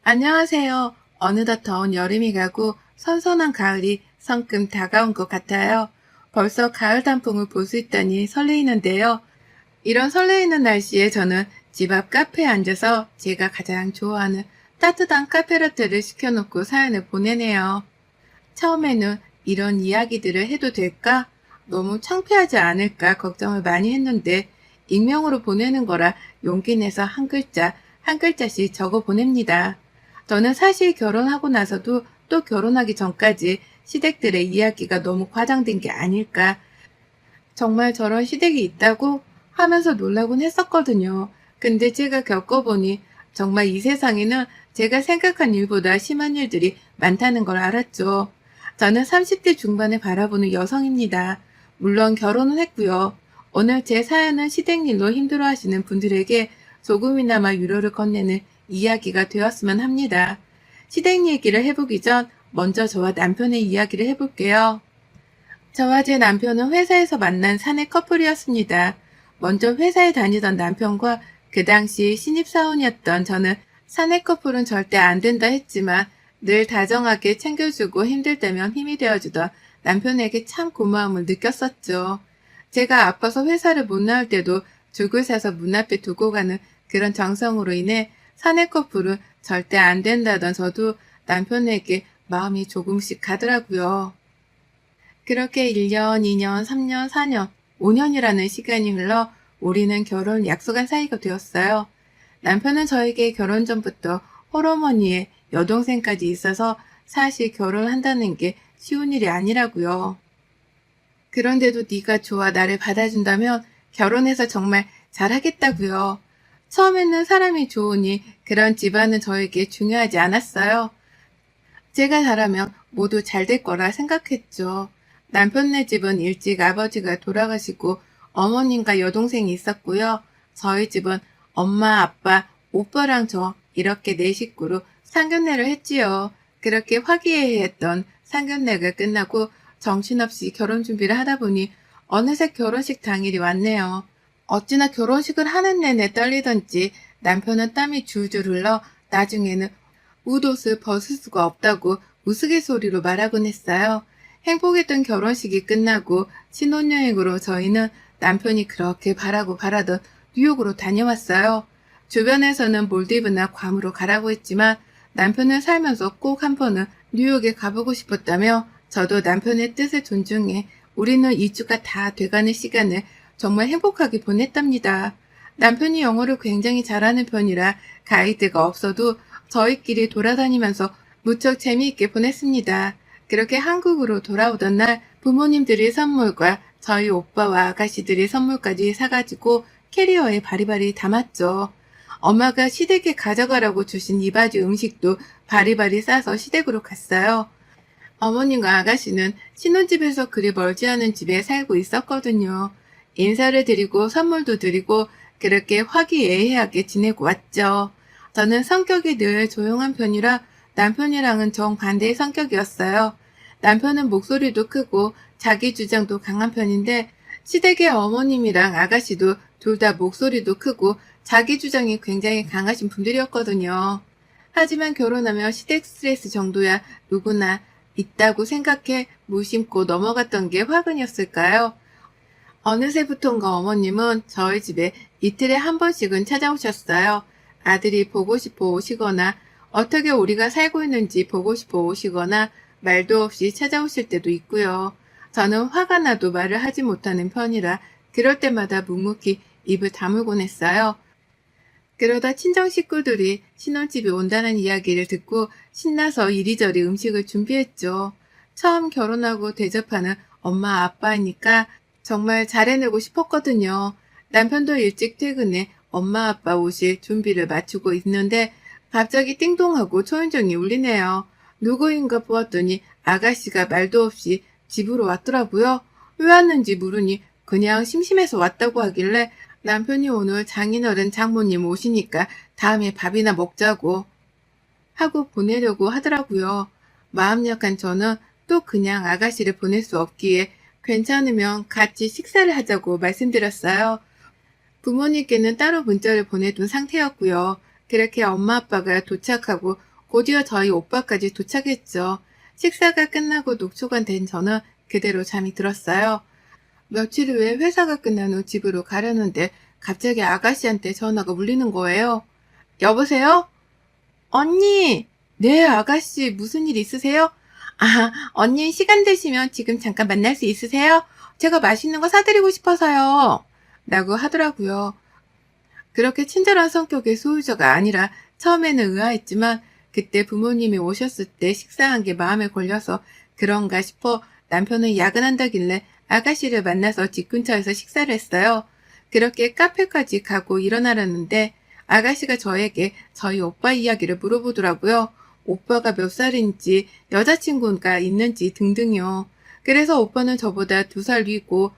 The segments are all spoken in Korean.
안녕하세요. 어느덧 더운 여름이 가고 선선한 가을이 성큼 다가온 것 같아요. 벌써 가을 단풍을 볼 수 있다니 설레이는데요. 이런 설레이는 날씨에 저는 집 앞 카페에 앉아서 제가 가장 좋아하는 따뜻한 카페라떼를 시켜놓고 사연을 보내네요. 처음에는 이런 이야기들을 해도 될까? 너무 창피하지 않을까 걱정을 많이 했는데 익명으로 보내는 거라 용기 내서 한 글자, 한 글자씩 적어 보냅니다. 저는 사실 결혼하고 나서도 또 결혼하기 전까지 시댁들의 이야기가 너무 과장된 게 아닐까. 정말 저런 시댁이 있다고 하면서 놀라곤 했었거든요. 근데 제가 겪어보니 정말 이 세상에는 제가 생각한 일보다 심한 일들이 많다는 걸 알았죠. 저는 30대 중반을 바라보는 여성입니다. 물론 결혼은 했고요. 오늘 제 사연은 시댁일로 힘들어하시는 분들에게 조금이나마 위로를 건네는 이야기가 되었으면 합니다. 시댁 얘기를 해보기 전 먼저 저와 남편의 이야기를 해볼게요. 저와 제 남편은 회사에서 만난 사내 커플이었습니다. 먼저 회사에 다니던 남편과 그 당시 신입사원이었던 저는 사내 커플은 절대 안 된다 했지만 늘 다정하게 챙겨주고 힘들 때면 힘이 되어주던 남편에게 참 고마움을 느꼈었죠. 제가 아파서 회사를 못 나올 때도 죽을 사서 문 앞에 두고 가는 그런 정성으로 인해 사내 커플은 절대 안 된다던 저도 남편에게 마음이 조금씩 가더라고요. 그렇게 1년, 2년, 3년, 4년, 5년이라는 시간이 흘러 우리는 결혼 약속한 사이가 되었어요. 남편은 저에게 결혼 전부터 홀어머니에 여동생까지 있어서 사실 결혼한다는 게 쉬운 일이 아니라고요. 그런데도 네가 좋아 나를 받아준다면 결혼해서 정말 잘하겠다고요. 처음에는 사람이 좋으니 그런 집안은 저에게 중요하지 않았어요. 제가 잘하면 모두 잘 될 거라 생각했죠. 남편네 집은 일찍 아버지가 돌아가시고 어머님과 여동생이 있었고요. 저희 집은 엄마, 아빠, 오빠랑 저 이렇게 네 식구로 상견례를 했지요. 그렇게 화기애애했던 상견례가 끝나고 정신없이 결혼 준비를 하다 보니 어느새 결혼식 당일이 왔네요. 어찌나 결혼식을 하는 내내 떨리던지 남편은 땀이 줄줄 흘러 나중에는 웃옷을 벗을 수가 없다고 우스갯소리로 말하곤 했어요. 행복했던 결혼식이 끝나고 신혼여행으로 저희는 남편이 그렇게 바라고 바라던 뉴욕으로 다녀왔어요. 주변에서는 몰디브나 괌으로 가라고 했지만 남편은 살면서 꼭 한 번은 뉴욕에 가보고 싶었다며 저도 남편의 뜻을 존중해 우리는 2주가 다 돼가는 시간을 정말 행복하게 보냈답니다. 남편이 영어를 굉장히 잘하는 편이라 가이드가 없어도 저희끼리 돌아다니면서 무척 재미있게 보냈습니다. 그렇게 한국으로 돌아오던 날 부모님들이 선물과 저희 오빠와 아가씨들이 선물까지 사가지고 캐리어에 바리바리 담았죠. 엄마가 시댁에 가져가라고 주신 이바지 음식도 바리바리 싸서 시댁으로 갔어요. 어머님과 아가씨는 신혼집에서 그리 멀지 않은 집에 살고 있었거든요. 인사를 드리고 선물도 드리고 그렇게 화기애애하게 지내고 왔죠. 저는 성격이 늘 조용한 편이라 남편이랑은 정반대의 성격이었어요. 남편은 목소리도 크고 자기 주장도 강한 편인데 시댁의 어머님이랑 아가씨도 둘 다 목소리도 크고 자기 주장이 굉장히 강하신 분들이었거든요. 하지만 결혼하면 시댁 스트레스 정도야 누구나 있다고 생각해 무심코 넘어갔던 게 화근이었을까요? 어느새부턴가 어머님은 저희 집에 이틀에 한 번씩은 찾아오셨어요. 아들이 보고 싶어 오시거나 어떻게 우리가 살고 있는지 보고 싶어 오시거나 말도 없이 찾아오실 때도 있고요. 저는 화가 나도 말을 하지 못하는 편이라 그럴 때마다 묵묵히 입을 다물곤 했어요. 그러다 친정 식구들이 신혼집에 온다는 이야기를 듣고 신나서 이리저리 음식을 준비했죠. 처음 결혼하고 대접하는 엄마 아빠이니까 정말 잘해내고 싶었거든요. 남편도 일찍 퇴근해 엄마 아빠 오실 준비를 마치고 있는데 갑자기 띵동하고 초인종이 울리네요. 누구인가 보았더니 아가씨가 말도 없이 집으로 왔더라고요. 왜 왔는지 물으니 그냥 심심해서 왔다고 하길래 남편이 오늘 장인어른 장모님 오시니까 다음에 밥이나 먹자고 하고 보내려고 하더라고요. 마음 약한 저는 또 그냥 아가씨를 보낼 수 없기에 괜찮으면 같이 식사를 하자고 말씀드렸어요. 부모님께는 따로 문자를 보내둔 상태였고요. 그렇게 엄마 아빠가 도착하고 곧이어 저희 오빠까지 도착했죠. 식사가 끝나고 녹초가 된 저는 그대로 잠이 들었어요. 며칠 후에 회사가 끝난 후 집으로 가려는데 갑자기 아가씨한테 전화가 울리는 거예요. 여보세요? 언니! 네, 아가씨, 무슨 일 있으세요? 아, 언니 시간 되시면 지금 잠깐 만날 수 있으세요? 제가 맛있는 거 사드리고 싶어서요. 라고 하더라고요. 그렇게 친절한 성격의 소유자가 아니라 처음에는 의아했지만 그때 부모님이 오셨을 때 식사한 게 마음에 걸려서 그런가 싶어 남편은 야근한다길래 아가씨를 만나서 집 근처에서 식사를 했어요. 그렇게 카페까지 가고 일어나려는데 아가씨가 저에게 저희 오빠 이야기를 물어보더라고요. 오빠가 몇 살인지, 여자친구가 있는지 등등요. 그래서 오빠는 저보다 2살 위고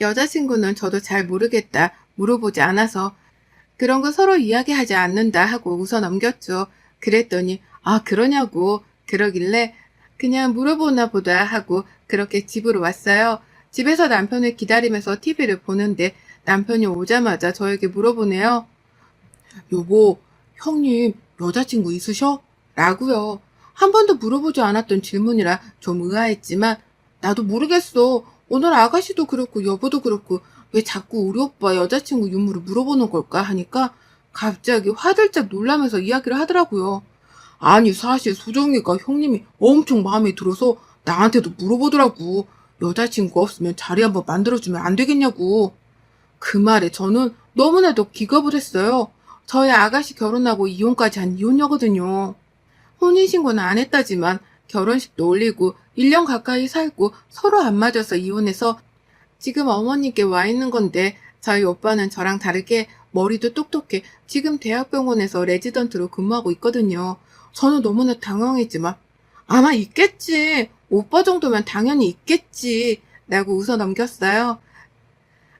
여자친구는 저도 잘 모르겠다 물어보지 않아서 그런 거 서로 이야기하지 않는다 하고 웃어 넘겼죠. 그랬더니 아 그러냐고 그러길래 그냥 물어보나 보다 하고 그렇게 집으로 왔어요. 집에서 남편을 기다리면서 TV를 보는데 남편이 오자마자 저에게 물어보네요. 여보, 형님 여자친구 있으셔? 라고요. 한 번도 물어보지 않았던 질문이라 좀 의아했지만 나도 모르겠어. 오늘 아가씨도 그렇고 여보도 그렇고 왜 자꾸 우리 오빠 여자친구 유무를 물어보는 걸까 하니까 갑자기 화들짝 놀라면서 이야기를 하더라고요. 아니 사실 수정이가 형님이 엄청 마음에 들어서 나한테도 물어보더라고. 여자친구 없으면 자리 한번 만들어주면 안 되겠냐고. 그 말에 저는 너무나도 기겁을 했어요. 저희 아가씨 결혼하고 이혼까지 한 이혼녀거든요. 혼인신고는 안 했다지만 결혼식도 올리고 1년 가까이 살고 서로 안 맞아서 이혼해서 지금 어머니께 와 있는 건데 저희 오빠는 저랑 다르게 머리도 똑똑해 지금 대학병원에서 레지던트로 근무하고 있거든요. 저는 너무나 당황했지만 아마 있겠지. 오빠 정도면 당연히 있겠지. 라고 웃어 넘겼어요.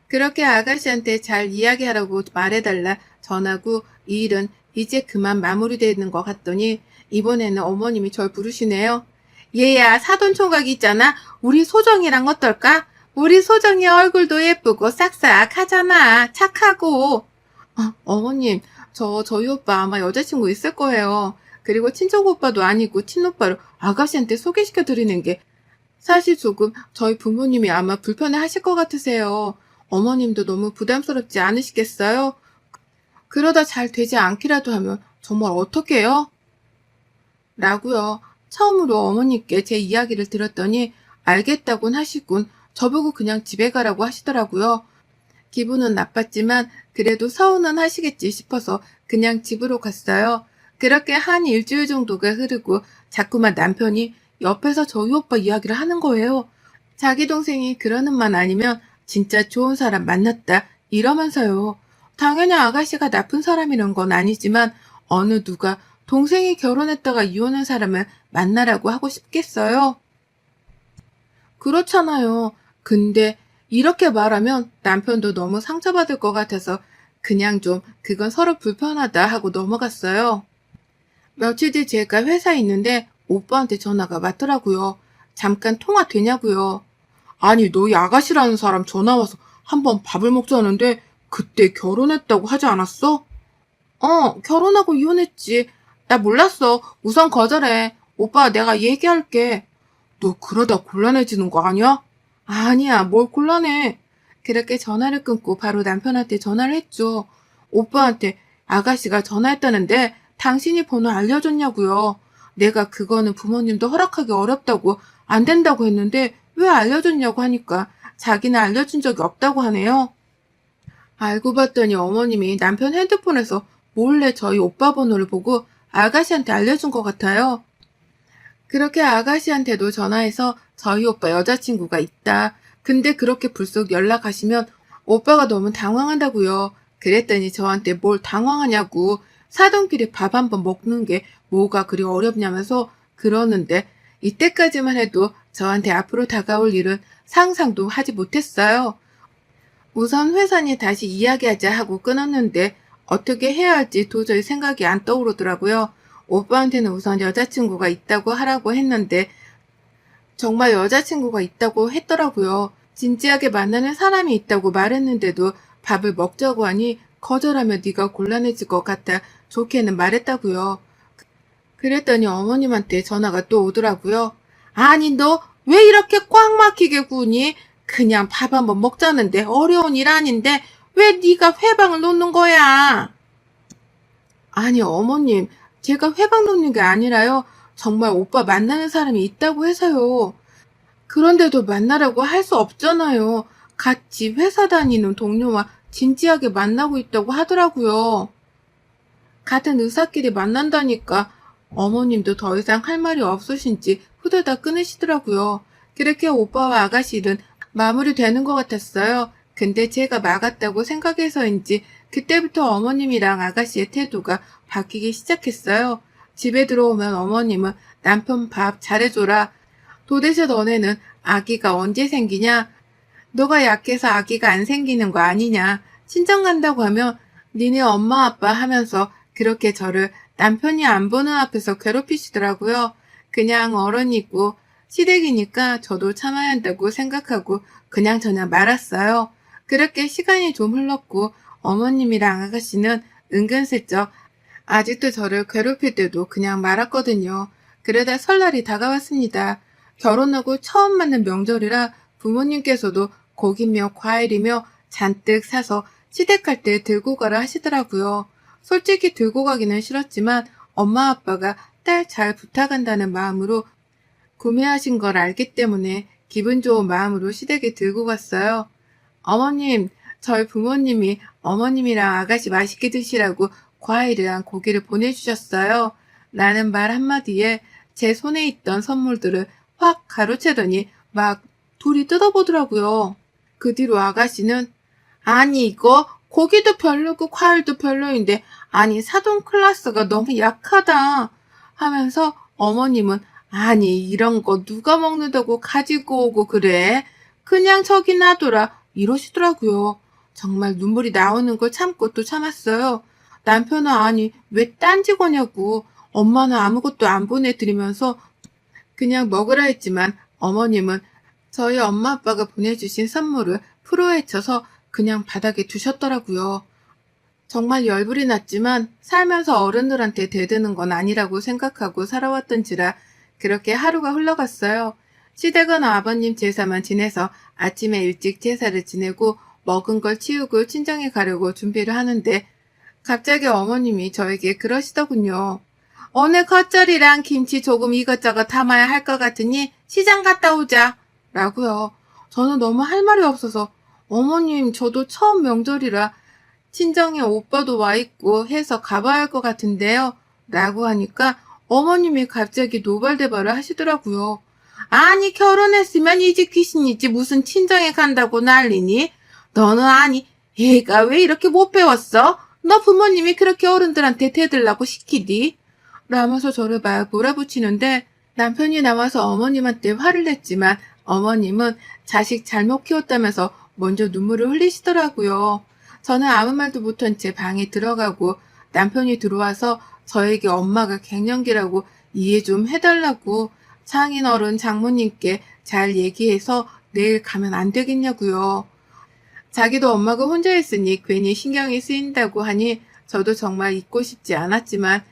그렇게 아가씨한테 잘 이야기하라고 말해달라 전하고 이 일은 이제 그만 마무리되는 것 같더니 이번에는 어머님이 절 부르시네요. 얘야 사돈 총각 있잖아. 우리 소정이랑 어떨까? 우리 소정이 얼굴도 예쁘고 싹싹하잖아. 착하고. 어머님 저희 오빠 아마 여자친구 있을 거예요. 그리고 친정 오빠도 아니고 친오빠로 아가씨한테 소개시켜 드리는 게 사실 조금 저희 부모님이 아마 불편해 하실 것 같으세요. 어머님도 너무 부담스럽지 않으시겠어요? 그러다 잘 되지 않기라도 하면 정말 어떡해요? 라고요. 처음으로 어머니께 제 이야기를 들었더니 알겠다곤 하시군 저보고 그냥 집에 가라고 하시더라고요. 기분은 나빴지만 그래도 서운은 하시겠지 싶어서 그냥 집으로 갔어요. 그렇게 한 일주일 정도가 흐르고 자꾸만 남편이 옆에서 저희 오빠 이야기를 하는 거예요. 자기 동생이 그러는 말 아니면 진짜 좋은 사람 만났다 이러면서요. 당연히 아가씨가 나쁜 사람이란 건 아니지만 어느 누가 동생이 결혼했다가 이혼한 사람을 만나라고 하고 싶겠어요? 그렇잖아요. 근데 이렇게 말하면 남편도 너무 상처받을 것 같아서 그냥 좀 그건 서로 불편하다 하고 넘어갔어요. 며칠 뒤 제가 회사에 있는데 오빠한테 전화가 왔더라고요. 잠깐 통화 되냐고요. 아니 너희 아가씨라는 사람 전화 와서 한번 밥을 먹자는데 그때 결혼했다고 하지 않았어? 결혼하고 이혼했지. 나 몰랐어. 우선 거절해. 오빠 내가 얘기할게. 너 그러다 곤란해지는 거 아니야? 아니야, 뭘 곤란해. 그렇게 전화를 끊고 바로 남편한테 전화를 했죠. 오빠한테 아가씨가 전화했다는데 당신이 번호 알려줬냐고요. 내가 그거는 부모님도 허락하기 어렵다고 안 된다고 했는데 왜 알려줬냐고 하니까 자기는 알려준 적이 없다고 하네요. 알고 봤더니 어머님이 남편 핸드폰에서 몰래 저희 오빠 번호를 보고 아가씨한테 알려준 것 같아요. 그렇게 아가씨한테도 전화해서 저희 오빠 여자친구가 있다. 근데 그렇게 불쑥 연락하시면 오빠가 너무 당황한다고요. 그랬더니 저한테 뭘 당황하냐고 사돈끼리 밥 한번 먹는 게 뭐가 그리 어렵냐면서 그러는데 이때까지만 해도 저한테 앞으로 다가올 일은 상상도 하지 못했어요. 우선 회사니 다시 이야기하자 하고 끊었는데 어떻게 해야 할지 도저히 생각이 안 떠오르더라고요. 오빠한테는 우선 여자친구가 있다고 하라고 했는데 정말 여자친구가 있다고 했더라고요. 진지하게 만나는 사람이 있다고 말했는데도 밥을 먹자고 하니 거절하면 네가 곤란해질 것 같아 좋게는 말했다고요. 그랬더니 어머님한테 전화가 또 오더라고요. 아니, 너 왜 이렇게 꽉 막히게 구니? 그냥 밥 한번 먹자는데 어려운 일 아닌데 왜 네가 회방을 놓는 거야? 아니, 어머님, 제가 회방 놓는 게 아니라요. 정말 오빠 만나는 사람이 있다고 해서요. 그런데도 만나라고 할 수 없잖아요. 같이 회사 다니는 동료와 진지하게 만나고 있다고 하더라고요. 같은 의사끼리 만난다니까 어머님도 더 이상 할 말이 없으신지 후다닥 끊으시더라고요. 그렇게 오빠와 아가씨 일은 마무리되는 것 같았어요. 근데 제가 막았다고 생각해서인지 그때부터 어머님이랑 아가씨의 태도가 바뀌기 시작했어요. 집에 들어오면 어머님은 남편 밥 잘해줘라. 도대체 너네는 아기가 언제 생기냐? 너가 약해서 아기가 안 생기는 거 아니냐? 친정 간다고 하면 니네 엄마 아빠 하면서 그렇게 저를 남편이 안 보는 앞에서 괴롭히시더라고요. 그냥 어른이고 시댁이니까 저도 참아야 한다고 생각하고 그냥 말았어요. 그렇게 시간이 좀 흘렀고 어머님이랑 아가씨는 은근슬쩍 아직도 저를 괴롭힐 때도 그냥 말았거든요. 그러다 설날이 다가왔습니다. 결혼하고 처음 맞는 명절이라 부모님께서도 고기며 과일이며 잔뜩 사서 시댁 갈 때 들고 가라 하시더라고요. 솔직히 들고 가기는 싫었지만 엄마 아빠가 딸 잘 부탁한다는 마음으로 구매하신 걸 알기 때문에 기분 좋은 마음으로 시댁에 들고 갔어요. 어머님, 저희 부모님이 어머님이랑 아가씨 맛있게 드시라고 과일이랑 고기를 보내주셨어요. 라는 말 한마디에 제 손에 있던 선물들을 확 가로채더니 막 둘이 뜯어보더라고요. 그 뒤로 아가씨는 아니 이거 고기도 별로고 과일도 별로인데 아니 사돈 클라스가 너무 약하다 하면서 어머님은 아니 이런 거 누가 먹는다고 가지고 오고 그래? 그냥 저기 놔둬라 이러시더라고요. 정말 눈물이 나오는 걸 참고 또 참았어요. 남편은 아니 왜 딴지 거냐고 엄마는 아무것도 안 보내드리면서 그냥 먹으라 했지만 어머님은 저희 엄마 아빠가 보내주신 선물을 풀어헤쳐서 그냥 바닥에 두셨더라고요. 정말 열불이 났지만 살면서 어른들한테 대드는 건 아니라고 생각하고 살아왔던지라 그렇게 하루가 흘러갔어요. 시댁은 아버님 제사만 지내서 아침에 일찍 제사를 지내고 먹은 걸 치우고 친정에 가려고 준비를 하는데 갑자기 어머님이 저에게 그러시더군요. 오늘 겉절이랑 김치 조금 이것저것 담아야 할 것 같으니 시장 갔다 오자. 라고요. 저는 너무 할 말이 없어서 어머님 저도 처음 명절이라 친정에 오빠도 와 있고 해서 가봐야 할 것 같은데요. 라고 하니까 어머님이 갑자기 노발대발을 하시더라고요. 아니 결혼했으면 이 집 귀신이지 무슨 친정에 간다고 난리니? 너는 아니 애가 왜 이렇게 못 배웠어? 너 부모님이 그렇게 어른들한테 대들라고 시키디? 라면서 저를 막 몰아붙이는데 남편이 나와서 어머님한테 화를 냈지만 어머님은 자식 잘못 키웠다면서 먼저 눈물을 흘리시더라고요. 저는 아무 말도 못한 채 방에 들어가고 남편이 들어와서 저에게 엄마가 갱년기라고 이해 좀 해달라고 장인어른 장모님께 잘 얘기해서 내일 가면 안 되겠냐고요. 자기도 엄마가 혼자 있으니 괜히 신경이 쓰인다고 하니 저도 정말 잊고 싶지 않았지만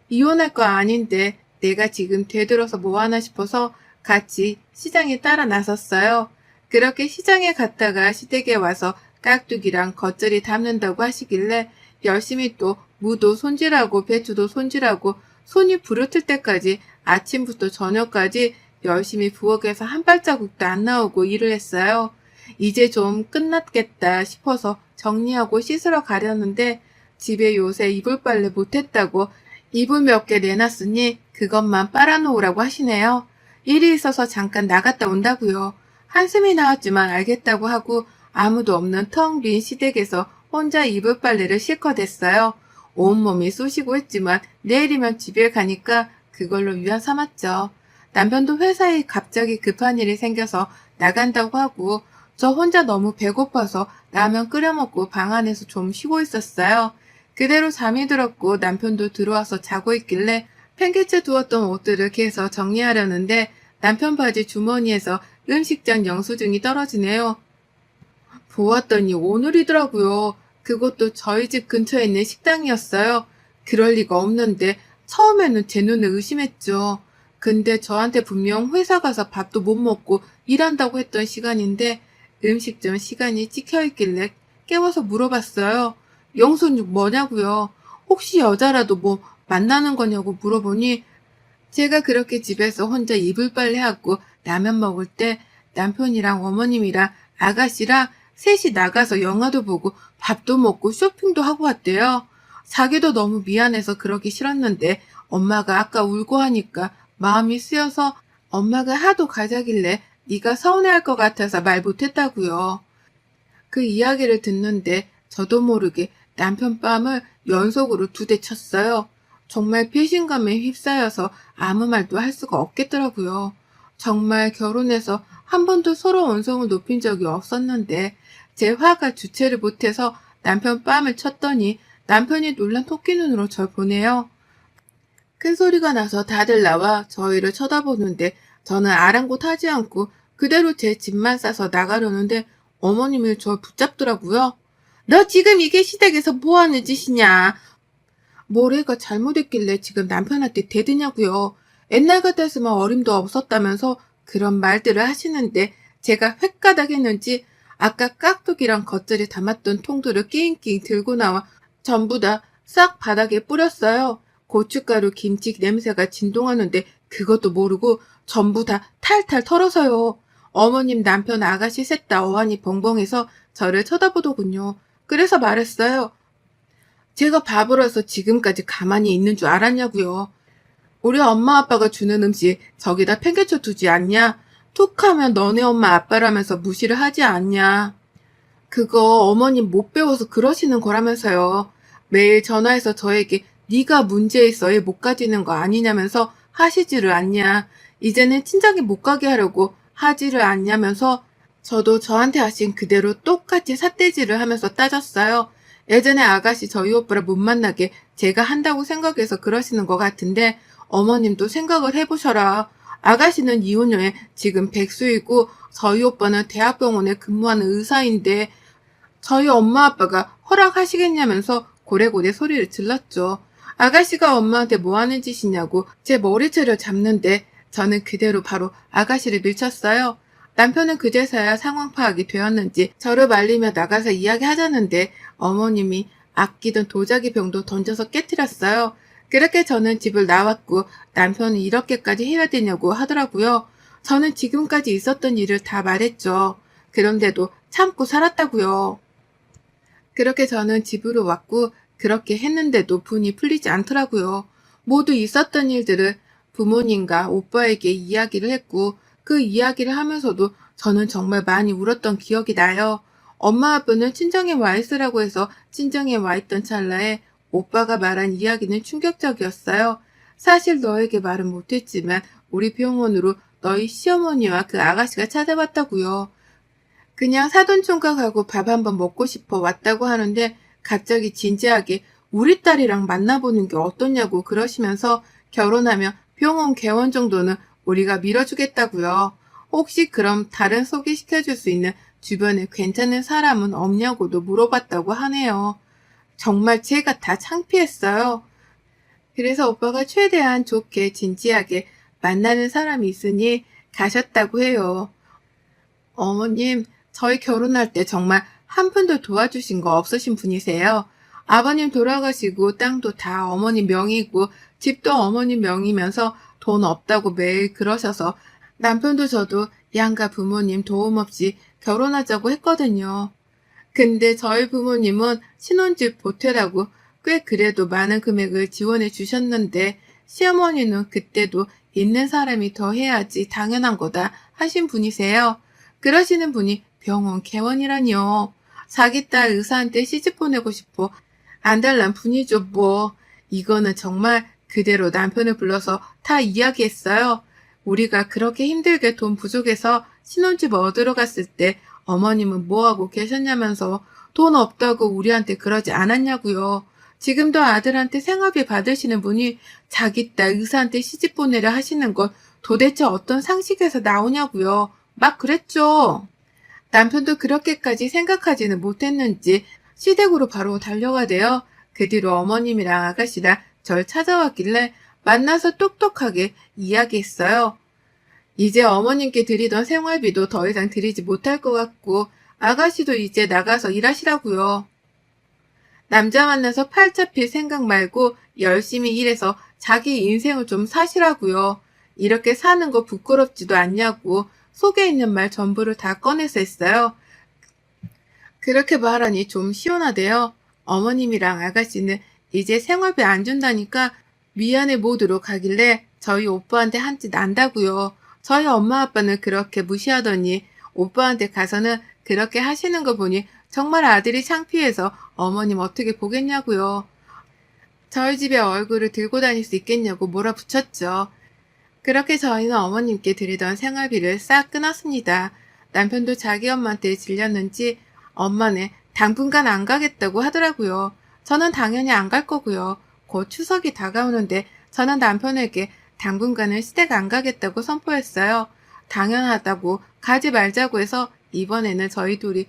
이혼할 거 아닌데 내가 지금 되들어서 뭐하나 싶어서 같이 시장에 따라 나섰어요. 그렇게 시장에 갔다가 시댁에 와서 깍두기랑 겉절이 담는다고 하시길래 열심히 또 무도 손질하고 배추도 손질하고 손이 부르틀 때까지 아침부터 저녁까지 열심히 부엌에서 한 발자국도 안 나오고 일을 했어요. 이제 좀 끝났겠다 싶어서 정리하고 씻으러 가려는데 집에 요새 이불 빨래 못했다고 이불 몇 개 내놨으니 그것만 빨아놓으라고 하시네요. 일이 있어서 잠깐 나갔다 온다고요. 한숨이 나왔지만 알겠다고 하고 아무도 없는 텅 빈 시댁에서 혼자 이불 빨래를 실컷 했어요. 온몸이 쑤시고 했지만 내일이면 집에 가니까 그걸로 위안 삼았죠. 남편도 회사에 갑자기 급한 일이 생겨서 나간다고 하고 저 혼자 너무 배고파서 라면 끓여 먹고 방 안에서 좀 쉬고 있었어요. 그대로 잠이 들었고 남편도 들어와서 자고 있길래 팽개쳐 두었던 옷들을 개서 정리하려는데 남편 바지 주머니에서 음식장 영수증이 떨어지네요. 보았더니 오늘이더라고요. 그것도 저희 집 근처에 있는 식당이었어요. 그럴 리가 없는데 처음에는 제 눈을 의심했죠. 근데 저한테 분명 회사 가서 밥도 못 먹고 일한다고 했던 시간인데 음식점 시간이 찍혀있길래 깨워서 물어봤어요. 영손육 뭐냐고요? 혹시 여자라도 뭐 만나는 거냐고 물어보니 제가 그렇게 집에서 혼자 이불 빨래하고 라면 먹을 때 남편이랑 어머님이랑 아가씨랑 셋이 나가서 영화도 보고 밥도 먹고 쇼핑도 하고 왔대요. 자기도 너무 미안해서 그러기 싫었는데 엄마가 아까 울고 하니까 마음이 쓰여서 엄마가 하도 가자길래 네가 서운해할 것 같아서 말 못했다고요. 그 이야기를 듣는데 저도 모르게 남편 뺨을 연속으로 2대 쳤어요. 정말 배신감에 휩싸여서 아무 말도 할 수가 없겠더라고요. 정말 결혼해서 한 번도 서로 언성을 높인 적이 없었는데 제 화가 주체를 못해서 남편 뺨을 쳤더니 남편이 놀란 토끼 눈으로 절 보네요. 큰 소리가 나서 다들 나와 저희를 쳐다보는데 저는 아랑곳하지 않고 그대로 제 짐만 싸서 나가려는데 어머님이 절 붙잡더라고요. 너 지금 이게 시댁에서 뭐하는 짓이냐? 뭐래가 잘못했길래 지금 남편한테 대드냐고요. 옛날 같았으면 어림도 없었다면서 그런 말들을 하시는데 제가 횟가닥했는지 아까 깍두기랑 겉절이 담았던 통들을 낑낑 들고 나와 전부 다 싹 바닥에 뿌렸어요. 고춧가루 김치 냄새가 진동하는데 그것도 모르고 전부 다 탈탈 털어서요. 어머님 남편 아가씨 셋 다 어안이 벙벙해서 저를 쳐다보더군요. 그래서 말했어요. 제가 바보라서 지금까지 가만히 있는 줄 알았냐고요. 우리 엄마 아빠가 주는 음식 저기다 팽개쳐 두지 않냐? 툭 하면 너네 엄마 아빠라면서 무시를 하지 않냐? 그거 어머님 못 배워서 그러시는 거라면서요. 매일 전화해서 저에게 네가 문제 있어 애 못 가지는 거 아니냐면서 하시지를 않냐. 이제는 친정에 못 가게 하려고 하지를 않냐면서 저도 저한테 하신 그대로 똑같이 삿대질을 하면서 따졌어요. 예전에 아가씨 저희 오빠를 못 만나게 제가 한다고 생각해서 그러시는 것 같은데 어머님도 생각을 해보셔라. 아가씨는 이혼 후에 지금 백수이고 저희 오빠는 대학병원에 근무하는 의사인데 저희 엄마 아빠가 허락하시겠냐면서 고래고래 소리를 질렀죠. 아가씨가 엄마한테 뭐 하는 짓이냐고 제 머리채를 잡는데 저는 그대로 바로 아가씨를 밀쳤어요. 남편은 그제서야 상황 파악이 되었는지 저를 말리며 나가서 이야기하자는데 어머님이 아끼던 도자기 병도 던져서 깨뜨렸어요. 그렇게 저는 집을 나왔고 남편이 이렇게까지 해야 되냐고 하더라고요. 저는 지금까지 있었던 일을 다 말했죠. 그런데도 참고 살았다고요. 그렇게 저는 집으로 왔고 그렇게 했는데도 분이 풀리지 않더라고요. 모두 있었던 일들을 부모님과 오빠에게 이야기를 했고 그 이야기를 하면서도 저는 정말 많이 울었던 기억이 나요. 엄마 아빠는 친정에 와 있으라고 해서 친정에 와 있던 찰나에 오빠가 말한 이야기는 충격적이었어요. 사실 너에게 말은 못했지만 우리 병원으로 너희 시어머니와 그 아가씨가 찾아왔다고요. 그냥 사돈총각하고 밥 한번 먹고 싶어 왔다고 하는데 갑자기 진지하게 우리 딸이랑 만나보는 게 어떠냐고 그러시면서 결혼하면 병원 개원 정도는 우리가 밀어주겠다고요. 혹시 그럼 다른 소개시켜줄 수 있는 주변에 괜찮은 사람은 없냐고도 물어봤다고 하네요. 정말 제가 다 창피했어요. 그래서 오빠가 최대한 좋게 진지하게 만나는 사람이 있으니 가셨다고 해요. 어머님, 저희 결혼할 때 정말 한 푼도 도와주신 거 없으신 분이세요. 아버님 돌아가시고 땅도 다 어머님 명의고 집도 어머님 명의면서 돈 없다고 매일 그러셔서 남편도 저도 양가 부모님 도움 없이 결혼하자고 했거든요. 근데 저희 부모님은 신혼집 보태라고 꽤 그래도 많은 금액을 지원해 주셨는데 시어머니는 그때도 있는 사람이 더 해야지 당연한 거다 하신 분이세요. 그러시는 분이 병원 개원이라니요. 자기 딸 의사한테 시집 보내고 싶어 안 달란 분이죠 뭐. 이거는 정말 그대로 남편을 불러서 다 이야기했어요. 우리가 그렇게 힘들게 돈 부족해서 신혼집 얻으러 갔을 때 어머님은 뭐하고 계셨냐면서 돈 없다고 우리한테 그러지 않았냐고요. 지금도 아들한테 생활비 받으시는 분이 자기 딸 의사한테 시집 보내려 하시는 건 도대체 어떤 상식에서 나오냐고요. 막 그랬죠. 남편도 그렇게까지 생각하지는 못했는지 시댁으로 바로 달려가대요. 그 뒤로 어머님이랑 아가씨랑 절 찾아왔길래 만나서 똑똑하게 이야기했어요. 이제 어머님께 드리던 생활비도 더 이상 드리지 못할 것 같고 아가씨도 이제 나가서 일하시라고요. 남자 만나서 팔 잡힐 생각 말고 열심히 일해서 자기 인생을 좀 사시라고요. 이렇게 사는 거 부끄럽지도 않냐고 속에 있는 말 전부를 다 꺼내서 했어요. 그렇게 말하니 좀 시원하대요. 어머님이랑 아가씨는 이제 생활비 안 준다니까 미안해 모드로 가길래 저희 오빠한테 한 짓 난다고요. 저희 엄마 아빠는 그렇게 무시하더니 오빠한테 가서는 그렇게 하시는 거 보니 정말 아들이 창피해서 어머님 어떻게 보겠냐고요. 저희 집에 얼굴을 들고 다닐 수 있겠냐고 몰아붙였죠. 그렇게 저희는 어머님께 드리던 생활비를 싹 끊었습니다. 남편도 자기 엄마한테 질렸는지 엄마는 당분간 안 가겠다고 하더라고요. 저는 당연히 안 갈 거고요. 곧 추석이 다가오는데 저는 남편에게 당분간은 시댁 안 가겠다고 선포했어요. 당연하다고 가지 말자고 해서 이번에는 저희 둘이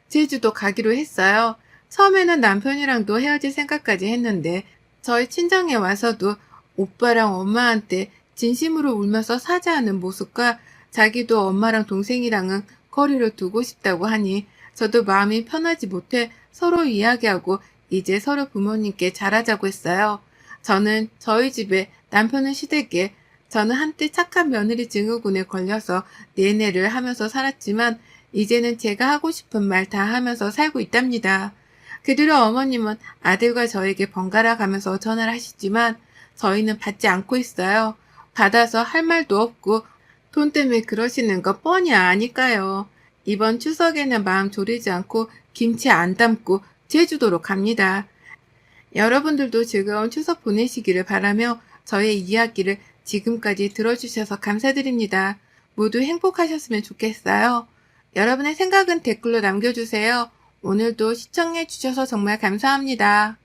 제주도 가기로 했어요. 처음에는 남편이랑도 헤어질 생각까지 했는데 저희 친정에 와서도 오빠랑 엄마한테 진심으로 울면서 사죄하는 모습과 자기도 엄마랑 동생이랑은 거리를 두고 싶다고 하니 저도 마음이 편하지 못해 서로 이야기하고 이제 서로 부모님께 잘하자고 했어요. 저는 저희 집에, 남편은 시댁에, 저는 한때 착한 며느리 증후군에 걸려서 내내를 하면서 살았지만 이제는 제가 하고 싶은 말 다 하면서 살고 있답니다. 그 뒤로 어머님은 아들과 저에게 번갈아 가면서 전화를 하시지만 저희는 받지 않고 있어요. 받아서 할 말도 없고 돈 때문에 그러시는 거 뻔히 아니까요. 이번 추석에는 마음 졸이지 않고 김치 안 담고 제주도로 갑니다. 여러분들도 즐거운 추석 보내시기를 바라며 저의 이야기를 지금까지 들어주셔서 감사드립니다. 모두 행복하셨으면 좋겠어요. 여러분의 생각은 댓글로 남겨주세요. 오늘도 시청해주셔서 정말 감사합니다.